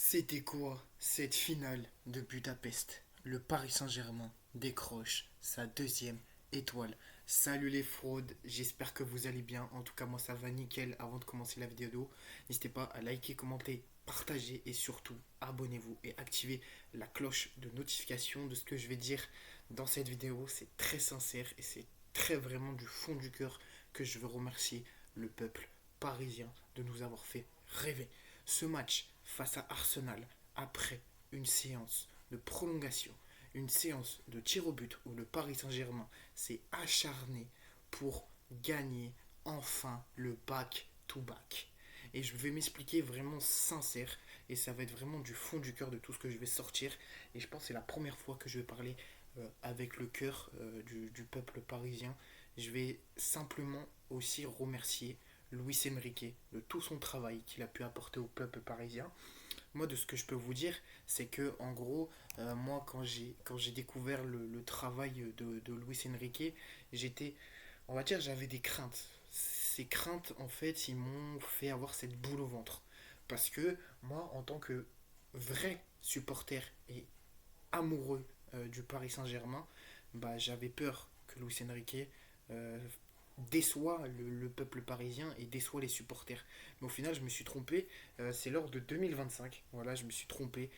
C'était quoi cette finale de Budapest? Le Paris Saint-Germain décroche sa deuxième étoile. Salut les fraudes, j'espère que vous allez bien. En tout cas, moi ça va nickel. Avant de commencer la vidéo, n'hésitez pas à liker, commenter, partager et surtout abonnez-vous et activez la cloche de notification de ce que je vais dire dans cette vidéo. C'est très sincère et c'est très vraiment du fond du cœur que je veux remercier le peuple parisien de nous avoir fait rêver. Ce match face à Arsenal, après une séance de prolongation, une séance de tir au but où le Paris Saint-Germain s'est acharné pour gagner enfin le back-to-back. Et je vais m'expliquer vraiment sincère et ça va être vraiment du fond du cœur de tout ce que je vais sortir. Et je pense que c'est la première fois que je vais parler avec le cœur du peuple parisien. Je vais simplement aussi remercier Luis Enrique de tout son travail qu'il a pu apporter au peuple parisien. Moi, de ce que je peux vous dire, c'est que en gros, moi, quand j'ai découvert le travail de Luis Enrique, j'étais, on va dire, j'avais des craintes. Ces craintes, en fait, ils m'ont fait avoir cette boule au ventre. Parce que moi, en tant que vrai supporter et amoureux du Paris Saint-Germain, bah, j'avais peur que Luis Enrique euh, déçoit le peuple parisien et déçoit les supporters. Mais au final, je me suis trompé. C'est lors de 2025. Voilà, je me suis trompé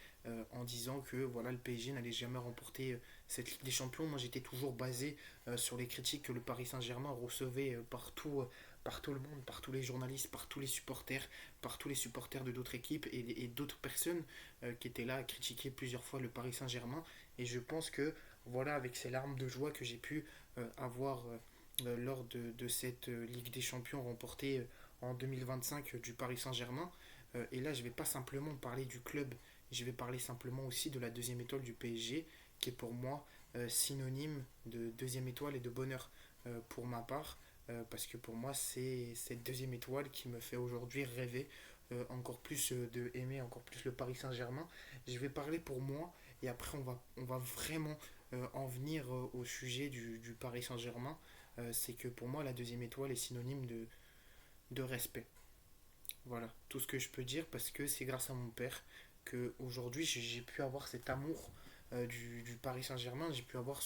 en disant que voilà, le PSG n'allait jamais remporter cette Ligue des Champions. Moi, j'étais toujours basé sur les critiques que le Paris Saint-Germain recevait partout. Par tout le monde, par tous les journalistes, par tous les supporters de d'autres équipes et d'autres personnes qui étaient là à critiquer plusieurs fois le Paris Saint-Germain. Et je pense que voilà, avec ces larmes de joie que j'ai pu avoir lors de cette Ligue des Champions remportée en 2025 du Paris Saint-Germain. Et là, je ne vais pas simplement parler du club, je vais parler simplement aussi de la deuxième étoile du PSG, qui est pour moi synonyme de deuxième étoile et de bonheur pour ma part. Parce que pour moi, c'est cette deuxième étoile qui me fait aujourd'hui rêver encore plus de aimer encore plus le Paris Saint-Germain. Je vais parler pour moi et après on va vraiment en venir au sujet du Paris Saint-Germain. C'est que pour moi la deuxième étoile est synonyme de respect. Voilà, tout ce que je peux dire parce que c'est grâce à mon père que aujourd'hui j'ai pu avoir cet amour du Paris Saint-Germain, j'ai pu avoir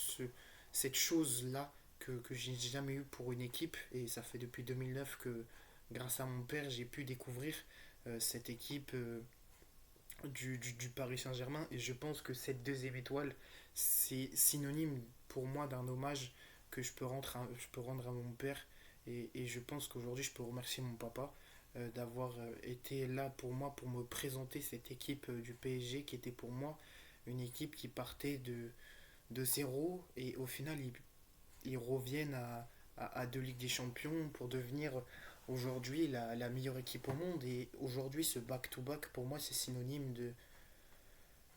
cette chose-là que j'ai jamais eu pour une équipe et ça fait depuis 2009 que grâce à mon père j'ai pu découvrir cette équipe du Paris Saint-Germain et je pense que cette deuxième étoile c'est synonyme pour moi d'un hommage que je peux rendre à mon père et je pense qu'aujourd'hui je peux remercier mon papa d'avoir été là pour moi pour me présenter cette équipe du PSG qui était pour moi une équipe qui partait de zéro et au final ils reviennent à deux Ligues des Champions pour devenir aujourd'hui la meilleure équipe au monde et aujourd'hui ce back-to-back pour moi c'est synonyme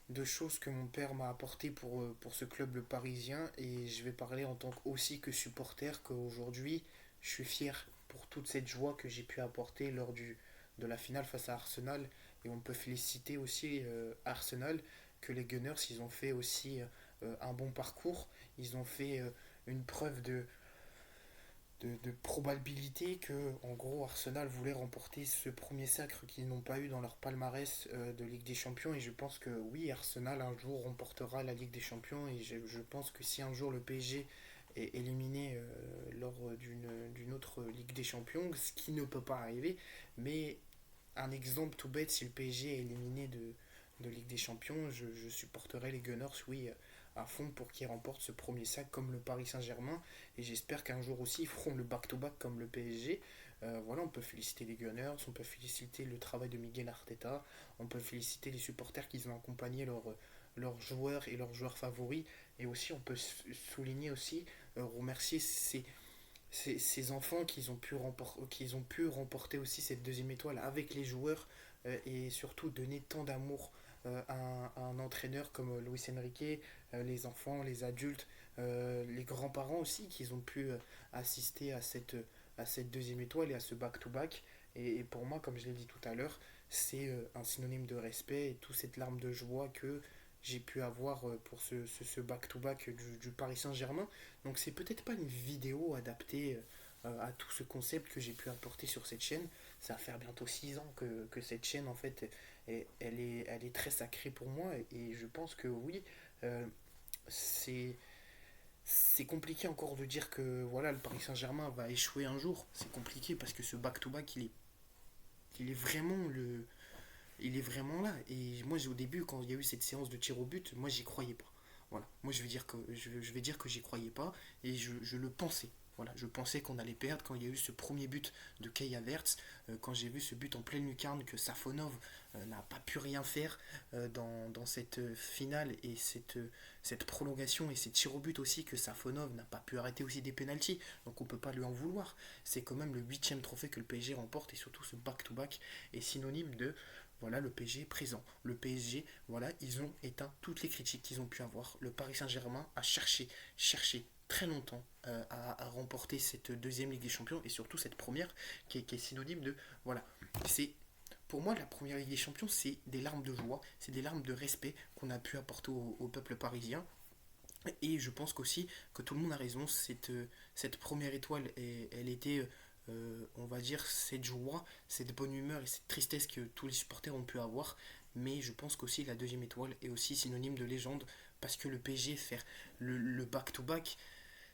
de choses que mon père m'a apporté pour ce club le parisien et je vais parler en tant aussi que supporter qu'aujourd'hui je suis fier pour toute cette joie que j'ai pu apporter lors de la finale face à Arsenal et on peut féliciter aussi Arsenal que les Gunners ils ont fait aussi un bon parcours, ils ont fait une preuve de probabilité que en gros Arsenal voulait remporter ce premier sacre qu'ils n'ont pas eu dans leur palmarès de Ligue des Champions et je pense que oui Arsenal un jour remportera la Ligue des Champions et je pense que si un jour le PSG est éliminé lors d'une autre Ligue des Champions, ce qui ne peut pas arriver, mais un exemple tout bête, si le PSG est éliminé de Ligue des Champions, je supporterai les Gunners, oui, à fond pour qu'ils remportent ce premier sac comme le Paris Saint-Germain. Et j'espère qu'un jour aussi, ils feront le back-to-back comme le PSG. Voilà, on peut féliciter les Gunners, on peut féliciter le travail de Miguel Arteta, on peut féliciter les supporters qui ont accompagné leurs joueurs et leurs joueurs favoris. Et aussi, on peut souligner aussi, remercier ces enfants qu'ils ont pu remporter aussi cette deuxième étoile avec les joueurs et surtout donner tant d'amour à un entraîneur comme Luis Enrique, les enfants, les adultes, les grands-parents aussi qui ont pu assister à cette deuxième étoile et à ce back-to-back. Et pour moi, comme je l'ai dit tout à l'heure, c'est un synonyme de respect et toute cette larme de joie que j'ai pu avoir pour ce back-to-back du Paris Saint-Germain. Donc c'est peut-être pas une vidéo adaptée à tout ce concept que j'ai pu apporter sur cette chaîne. Ça va faire bientôt 6 ans que cette chaîne en fait elle est très sacrée pour moi et je pense que oui, euh, c'est c'est compliqué encore de dire que voilà le Paris Saint-Germain va échouer un jour. C'est compliqué parce que ce back-to-back il est vraiment il est vraiment là. Et moi au début quand il y a eu cette séance de tir au but, moi j'y croyais pas. Voilà, moi je vais dire que j'y croyais pas et je le pensais. Voilà, je pensais qu'on allait perdre quand il y a eu ce premier but de Kai Havertz, quand j'ai vu ce but en pleine lucarne que Safonov n'a pas pu rien faire dans cette finale et cette prolongation et ces tirs au but aussi que Safonov n'a pas pu arrêter aussi des pénaltys, donc on peut pas lui en vouloir. C'est quand même le huitième trophée que le PSG remporte et surtout ce back-to-back est synonyme de voilà, le PSG est présent. Le PSG, voilà, ils ont éteint toutes les critiques qu'ils ont pu avoir. Le Paris Saint-Germain a cherché très longtemps à remporter cette deuxième Ligue des Champions et surtout cette première qui est synonyme de voilà, c'est pour moi la première Ligue des Champions c'est des larmes de joie, c'est des larmes de respect qu'on a pu apporter au peuple parisien et je pense qu'aussi que tout le monde a raison, cette première étoile, elle était, on va dire, cette joie, cette bonne humeur et cette tristesse que tous les supporters ont pu avoir. Mais je pense qu'aussi la deuxième étoile est aussi synonyme de légende parce que le PSG faire le back-to-back,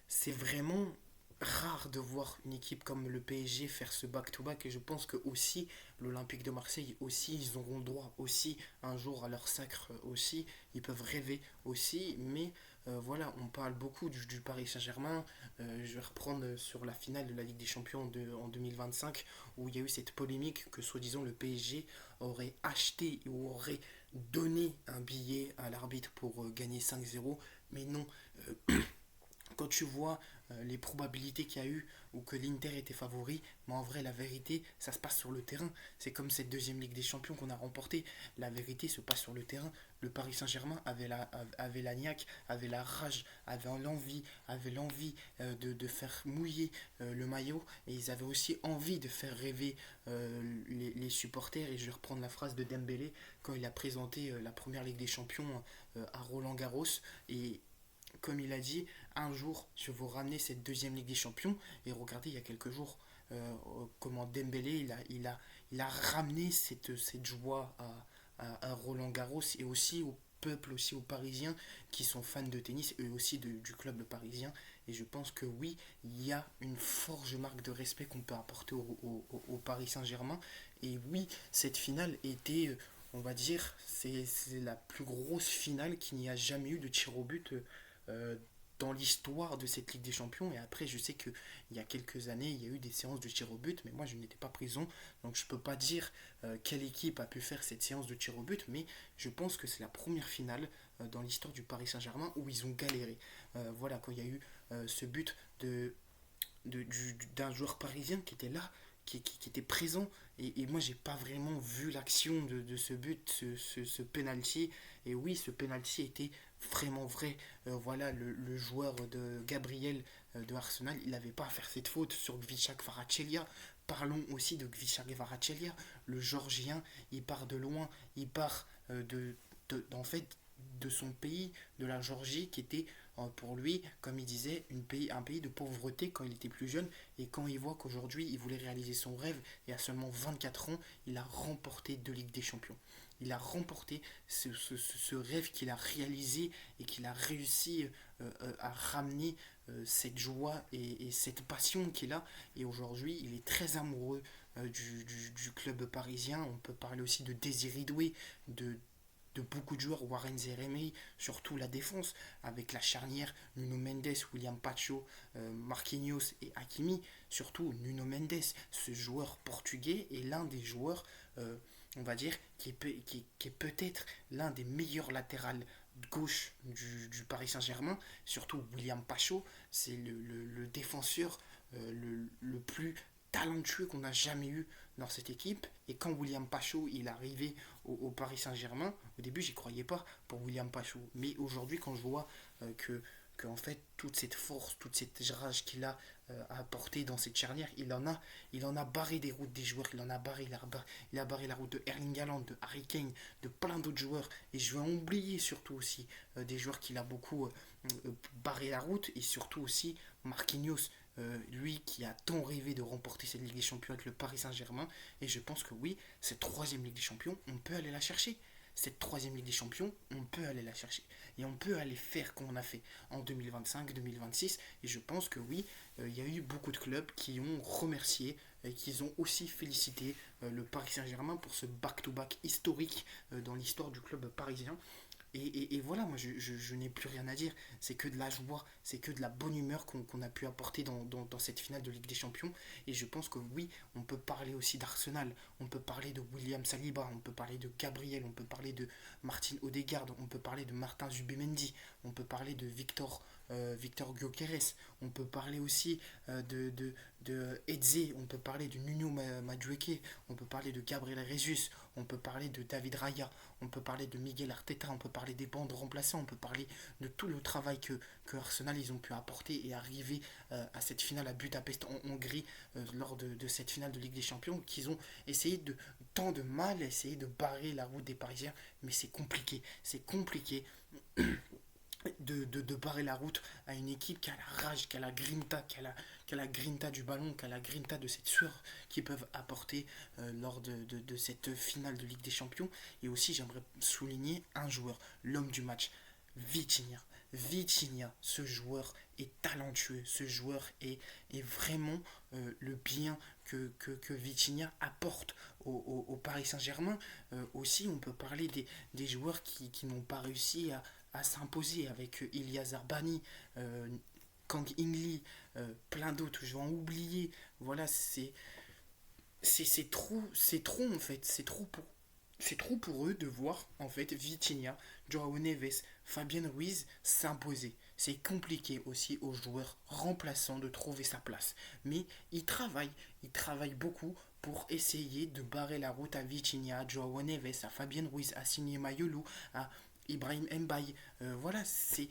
c'est vraiment rare de voir une équipe comme le PSG faire ce back-to-back et je pense que aussi l'Olympique de Marseille aussi ils auront droit aussi un jour à leur sacre aussi ils peuvent rêver aussi mais voilà on parle beaucoup du Paris Saint-Germain. Je vais reprendre sur la finale de la Ligue des Champions en 2025 où il y a eu cette polémique que soi-disant le PSG aurait acheté ou aurait donné un billet à l'arbitre pour gagner 5-0 mais non. Quand tu vois les probabilités qu'il y a eu ou que l'Inter était favori, mais en vrai la vérité ça se passe sur le terrain. C'est comme cette deuxième Ligue des Champions qu'on a remportée. La vérité se passe sur le terrain. Le Paris Saint-Germain avait la niaque, avait la rage, avait l'envie de faire mouiller le maillot et ils avaient aussi envie de faire rêver les supporters. Et je vais reprendre la phrase de Dembélé quand il a présenté la première Ligue des Champions à Roland Garros et comme il a dit, un jour, je vais vous ramener cette deuxième Ligue des Champions. Et regardez, il y a quelques jours, comment Dembélé, il a ramené cette joie à Roland Garros et aussi au peuple, aussi aux Parisiens qui sont fans de tennis et aussi du club parisien. Et je pense que oui, il y a une forte marque de respect qu'on peut apporter au Paris Saint-Germain. Et oui, cette finale était, on va dire, c'est la plus grosse finale qu'il n'y a jamais eu de tir au but euh, dans l'histoire de cette Ligue des Champions. Et après, je sais qu'il y a quelques années, il y a eu des séances de tir au but, mais moi, je n'étais pas présent. Donc, je ne peux pas dire quelle équipe a pu faire cette séance de tir au but, mais je pense que c'est la première finale dans l'histoire du Paris Saint-Germain où ils ont galéré. Voilà, quand il y a eu ce but d'un joueur parisien qui était là, qui était présent. Et moi, j'ai pas vraiment vu l'action de ce but, ce penalty. Et oui, ce penalty était vraiment vrai. Voilà, le joueur de Gabriel de Arsenal, il n'avait pas à faire cette faute sur Gvichak Kvaratskhelia. Parlons aussi de Gvichak Kvaratskhelia, le Georgien. Il part de loin, il part en fait, de son pays, de la Géorgie, qui était pour lui, comme il disait, un pays de pauvreté quand il était plus jeune. Et quand il voit qu'aujourd'hui, il voulait réaliser son rêve, et à seulement 24 ans, il a remporté deux Ligues des Champions. Il a remporté ce rêve qu'il a réalisé et qu'il a réussi à ramener cette joie et cette passion qu'il a. Et aujourd'hui, il est très amoureux du club parisien. On peut parler aussi de Désiré Doué, de beaucoup de joueurs, Warren Zeremei, surtout la défense, avec la charnière Nuno Mendes, William Pacho, Marquinhos et Hakimi, surtout Nuno Mendes, ce joueur portugais est l'un des joueurs, on va dire, qui est peut-être l'un des meilleurs latérales gauche Paris Saint-Germain, surtout William Pacho, c'est le défenseur le plus talentueux qu'on a jamais eu dans cette équipe. Et quand William Pacho il est arrivé au Paris Saint-Germain, au début j'y croyais pas pour William Pacho. Mais aujourd'hui quand je vois que en fait toute cette force, toute cette rage qu'il a apporté dans cette charnière, il en a barré des routes des joueurs, il a barré la route de Erling Haaland, de Harry Kane, de plein d'autres joueurs. Et je vais en oublier surtout aussi des joueurs qu'il a beaucoup barré la route et surtout aussi Marquinhos. lui qui a tant rêvé de remporter cette Ligue des Champions avec le Paris Saint-Germain. Et je pense que oui, cette troisième Ligue des Champions, on peut aller la chercher. Cette troisième Ligue des Champions, on peut aller la chercher. Et on peut aller faire comme on a fait en 2025, 2026. Et je pense que oui, il y a eu beaucoup de clubs qui ont remercié et qui ont aussi félicité le Paris Saint-Germain pour ce back-to-back historique dans l'histoire du club parisien. Et voilà, moi je n'ai plus rien à dire. C'est que de la joie, c'est que de la bonne humeur qu'on a pu apporter dans cette finale de Ligue des Champions. Et je pense que oui, on peut parler aussi d'Arsenal, on peut parler de William Saliba, on peut parler de Gabriel, on peut parler de Martin Odegaard, on peut parler de Martin Zubimendi, on peut parler de Victor Gyökeres, on peut parler aussi de Eze, on peut parler de Nuno Madueke, on peut parler de Gabriel Jesus, on peut parler de David Raya, on peut parler de Miguel Arteta, on peut parler des bandes remplaçants, on peut parler de tout le travail que Arsenal ils ont pu apporter et arriver à cette finale à Budapest en Hongrie lors de cette finale de Ligue des Champions, qu'ils ont essayé de tant de mal, essayé de barrer la route des Parisiens, mais c'est compliqué de barrer la route à une équipe qui a la rage, qui a la grinta du ballon, qui a la grinta de cette sueur qu'ils peuvent apporter lors de cette finale de Ligue des Champions. Et aussi, j'aimerais souligner un joueur, l'homme du match, Vitinha. Vitinha, ce joueur est talentueux, ce joueur est vraiment le bien que Vitinha apporte au Paris Saint-Germain. Aussi, on peut parler des joueurs qui n'ont pas réussi à s'imposer avec Ilyas Arbani, Kang In-lee, plein d'autres, je vais en oublier. Voilà, c'est trop en fait, c'est trop pour eux de voir en fait Vitinha, Joao Neves, Fabien Ruiz s'imposer. C'est compliqué aussi aux joueurs remplaçants de trouver sa place. Mais ils travaillent beaucoup pour essayer de barrer la route à Vitinha, à Joao Neves, à Fabien Ruiz, à Signé Mayolo, à Ibrahim Mbaye. Voilà, c'est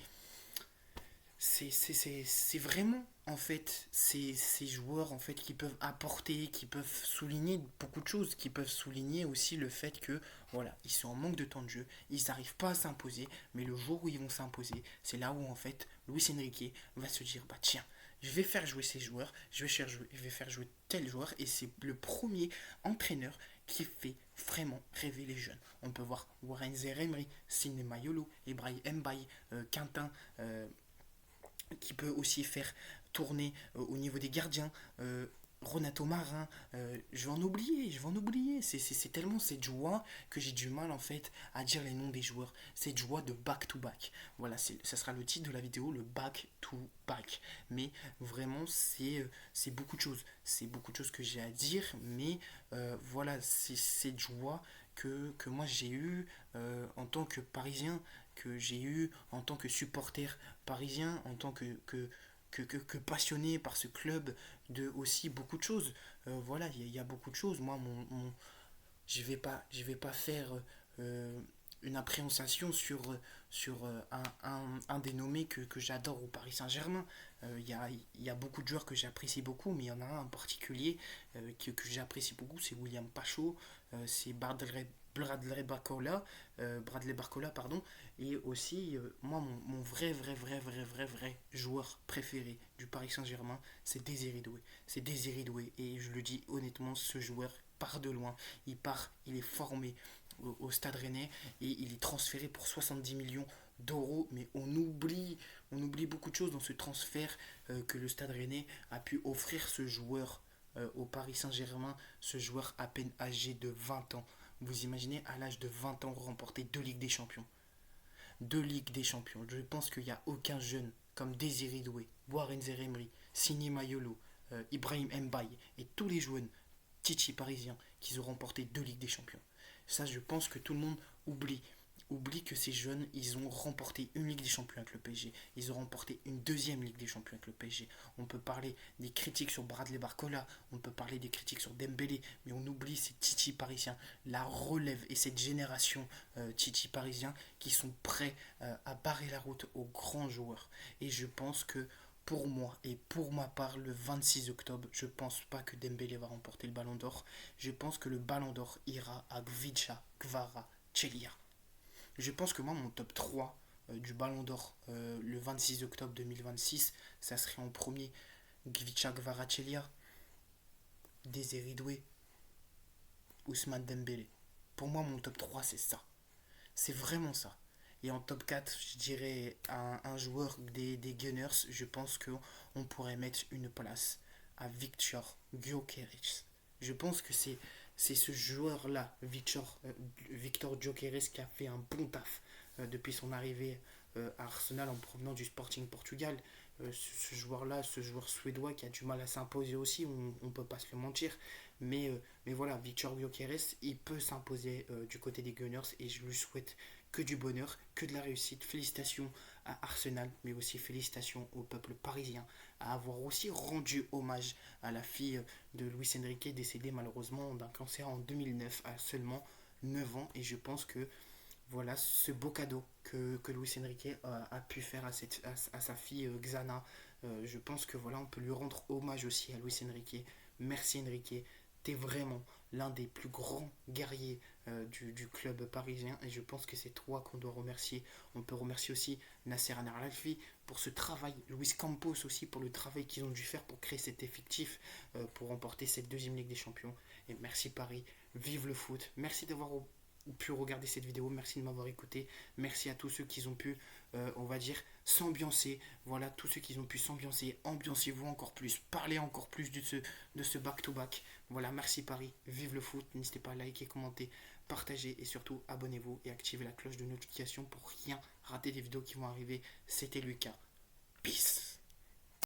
vraiment en fait ces joueurs en fait qui peuvent apporter, qui peuvent souligner beaucoup de choses, qui peuvent souligner aussi le fait que voilà, ils sont en manque de temps de jeu, ils n'arrivent pas à s'imposer, mais le jour où ils vont s'imposer, c'est là où en fait Luis Enrique va se dire bah tiens, je vais faire jouer ces joueurs, je vais faire jouer tel joueur et c'est le premier entraîneur qui fait vraiment rêver les jeunes. On peut voir Warren Zeremri, Sidney Mayolo, Ibrahim Mbaye, Quintin, qui peut aussi faire tourner au niveau des gardiens. Renato Marin, je vais en oublier. C'est tellement cette joie que j'ai du mal en fait à dire les noms des joueurs. Cette joie de back-to-back. Voilà, ça sera le titre de la vidéo, le back-to-back. Mais vraiment, c'est beaucoup de choses. C'est beaucoup de choses que j'ai à dire, mais voilà, c'est cette joie que moi j'ai eu en tant que Parisien, que j'ai eu en tant que supporter parisien, en tant que passionné par ce club, de aussi beaucoup de choses. Voilà, il y a beaucoup de choses. Moi, je vais pas faire une appréhension sur un des nommés que j'adore au Paris Saint-Germain. Il y a beaucoup de joueurs que j'apprécie beaucoup, mais il y en a un en particulier que j'apprécie beaucoup, c'est William Pacho, c'est Bradley Barcola, pardon, et aussi, moi, mon vrai joueur préféré du Paris Saint-Germain, c'est Désiré Doué. C'est Désiré Doué, et je le dis honnêtement, ce joueur part de loin. Il est formé au Stade Rennais et il est transféré pour 70 millions d'euros, mais on oublie beaucoup de choses dans ce transfert que le Stade Rennais a pu offrir ce joueur au Paris Saint-Germain, ce joueur à peine âgé de 20 ans. Vous imaginez à l'âge de 20 ans remporter deux Ligues des Champions. Deux Ligues des Champions. Je pense qu'il n'y a aucun jeune comme Désiré Doué, Warren Zeremri, Sini Mayolo, Ibrahim Mbaye et tous les jeunes Titi parisiens qui ont remporté deux Ligues des Champions. Ça, je pense que tout le monde oublie que ces jeunes, ils ont remporté une Ligue des Champions avec le PSG. Ils ont remporté une deuxième Ligue des Champions avec le PSG. On peut parler des critiques sur Bradley Barcola, on peut parler des critiques sur Dembélé, mais on oublie ces Titi parisiens, la relève et cette génération Titi parisiens qui sont prêts à barrer la route aux grands joueurs. Et je pense que pour moi et pour ma part, le 26 octobre, je pense pas que Dembélé va remporter le Ballon d'Or. Je pense que le Ballon d'Or ira à Gvicha Kvara Chelia. Je pense que moi, mon top 3 du Ballon d'Or le 26 octobre 2026, ça serait en premier Gvicha Kvaratskhelia, Désiré Doué, Ousmane Dembélé. Pour moi, mon top 3 c'est ça. C'est vraiment ça. Et en top 4 je dirais un joueur des Gunners. Je pense qu'on pourrait mettre une place à Victor Gyökeres. Je pense que c'est ce joueur-là, Victor Gyökeres, qui a fait un bon taf depuis son arrivée à Arsenal en provenant du Sporting Portugal. Ce joueur-là, ce joueur suédois qui a du mal à s'imposer aussi, on ne peut pas se le mentir. Mais voilà, Victor Gyökeres, il peut s'imposer du côté des Gunners et je lui souhaite que du bonheur, que de la réussite. Félicitations à Arsenal, mais aussi félicitations au peuple parisien à avoir aussi rendu hommage à la fille de Luis Enrique décédée malheureusement d'un cancer en 2009 à seulement 9 ans. Et je pense que voilà ce beau cadeau que Luis Enrique a pu faire à sa fille Xana. Je pense que voilà, on peut lui rendre hommage aussi à Luis Enrique. Merci Enrique, t'es vraiment l'un des plus grands guerriers du club parisien et je pense que c'est toi qu'on doit remercier. On peut remercier aussi Nasser Al-Khelaifi pour ce travail, Luis Campos aussi pour le travail qu'ils ont dû faire pour créer cet effectif pour remporter cette deuxième Ligue des Champions. Et merci Paris, vive le foot, merci d'avoir pu regarder cette vidéo, merci de m'avoir écouté, merci à tous ceux qui ont pu, on va dire, s'ambiancer, voilà, tous ceux qui ont pu s'ambiancer, ambiancez-vous encore plus, parlez encore plus de ce back-to-back, voilà, merci Paris, vive le foot, n'hésitez pas à liker, commenter, partager et surtout abonnez-vous et activez la cloche de notification pour rien rater des vidéos qui vont arriver, c'était Lucas, peace.